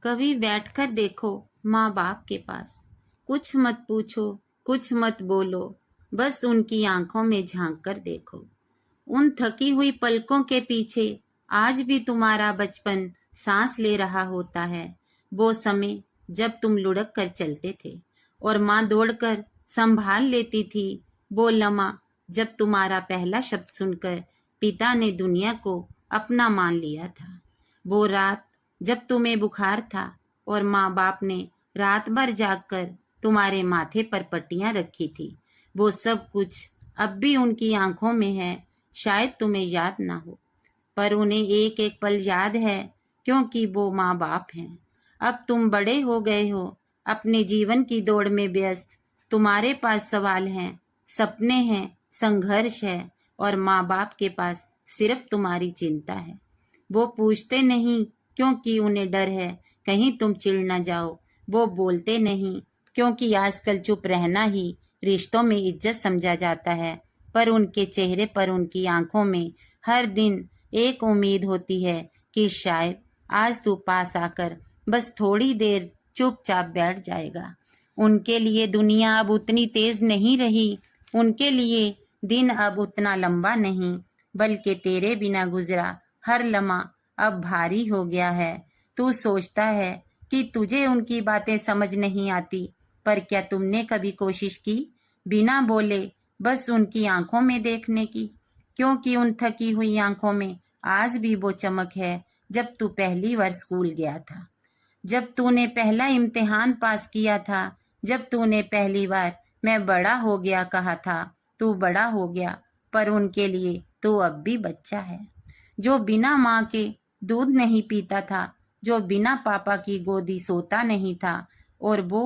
कभी बैठकर देखो माँ बाप के पास, कुछ मत पूछो, कुछ मत बोलो, बस उनकी आंखों में झांक कर देखो। उन थकी हुई पलकों के पीछे आज भी तुम्हारा बचपन सांस ले रहा होता है। वो समय जब तुम लुढ़क कर चलते थे और माँ दौड़कर संभाल लेती थी। वो लम्हा जब तुम्हारा पहला शब्द सुनकर पिता ने दुनिया को अपना मान लिया था। वो रात जब तुम्हें बुखार था और माँ बाप ने रात भर जागकर तुम्हारे माथे पर पट्टियां रखी थी। वो सब कुछ अब भी उनकी आंखों में है। शायद तुम्हें याद ना हो, पर उन्हें एक एक पल याद है, क्योंकि वो माँ बाप हैं। अब तुम बड़े हो गए हो, अपने जीवन की दौड़ में व्यस्त। तुम्हारे पास सवाल हैं, सपने हैं, संघर्ष है, और माँ बाप के पास सिर्फ तुम्हारी चिंता है। वो पूछते नहीं क्योंकि उन्हें डर है कहीं तुम चिढ़ न जाओ। वो बोलते नहीं क्योंकि आजकल चुप रहना ही रिश्तों में इज्जत समझा जाता है, पर उनके चेहरे पर, उनकी आंखों में हर दिन एक उम्मीद होती है कि शायद आज तू पास आकर बस थोड़ी देर चुपचाप बैठ जाएगा। उनके लिए दुनिया अब उतनी तेज नहीं रही, उनके लिए दिन अब उतना लंबा नहीं, बल्कि तेरे बिना गुजरा हर लम्हा अब भारी हो गया है। तू सोचता है कि तुझे उनकी बातें समझ नहीं आती, पर क्या तुमने कभी कोशिश की बिना बोले बस उनकी आंखों में देखने की? क्योंकि उन थकी हुई आंखों में आज भी वो चमक है जब तू पहली बार स्कूल गया था, जब तूने पहला इम्तिहान पास किया था, जब तूने पहली बार मैं बड़ा हो गया कहा था। तू बड़ा हो गया, पर उनके लिए तू अब भी बच्चा है, जो बिना माँ के दूध नहीं पीता था, जो बिना पापा की गोदी सोता नहीं था। और वो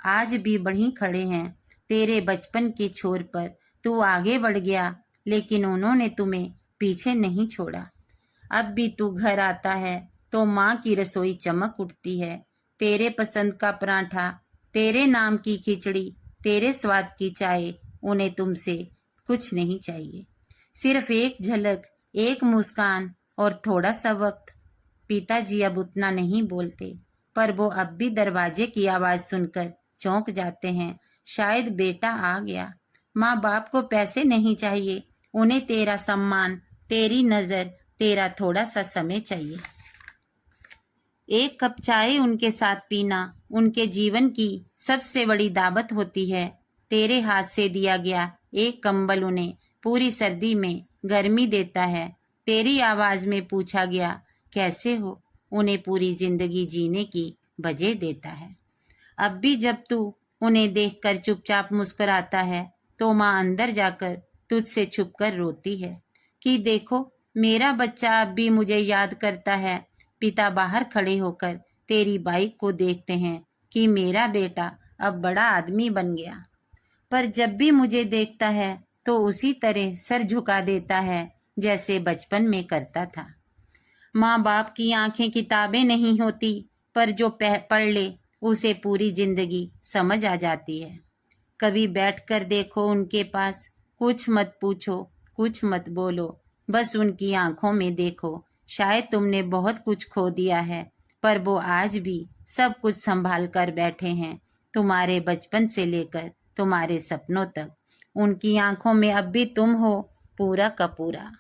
आज भी वहीं खड़े हैं तेरे बचपन के छोर पर। तू आगे बढ़ गया, लेकिन उन्होंने तुम्हें पीछे नहीं छोड़ा। अब भी तू घर आता है तो माँ की रसोई चमक उठती है। तेरे पसंद का पराठा, तेरे नाम की खिचड़ी, तेरे स्वाद की चाय। उन्हें तुमसे कुछ नहीं चाहिए, सिर्फ एक झलक, एक मुस्कान और थोड़ा सा वक्त। पिताजी अब उतना नहीं बोलते, पर वो अब भी दरवाजे की आवाज़ सुनकर चौंक जाते हैं। शायद बेटा आ गया। माँ बाप को पैसे नहीं चाहिए, उन्हें तेरा सम्मान, तेरी नज़र, तेरा थोड़ा सा समय चाहिए। एक कप चाय उनके साथ पीना उनके जीवन की सबसे बड़ी दावत होती है। तेरे हाथ से दिया गया एक कंबल उन्हें पूरी सर्दी में गर्मी देता है। तेरी आवाज़ में पूछा गया कैसे हो उन्हें पूरी जिंदगी जीने की वजह देता है। अब भी जब तू उन्हें देखकर चुपचाप मुस्कुराता है, तो माँ अंदर जाकर तुझसे छुपकर रोती है कि देखो मेरा बच्चा अब भी मुझे याद करता है। पिता बाहर खड़े होकर तेरी बाइक को देखते हैं कि मेरा बेटा अब बड़ा आदमी बन गया, पर जब भी मुझे देखता है तो उसी तरह सर झुका देता है जैसे बचपन में करता था। माँ बाप की आंखें किताबें नहीं होती, पर जो पढ़ ले उसे पूरी जिंदगी समझ आ जाती है। कभी बैठकर देखो उनके पास, कुछ मत पूछो, कुछ मत बोलो, बस उनकी आंखों में देखो। शायद तुमने बहुत कुछ खो दिया है, पर वो आज भी सब कुछ संभाल कर बैठे हैं, तुम्हारे बचपन से लेकर तुम्हारे सपनों तक। उनकी आंखों में अब भी तुम हो, पूरा का पूरा।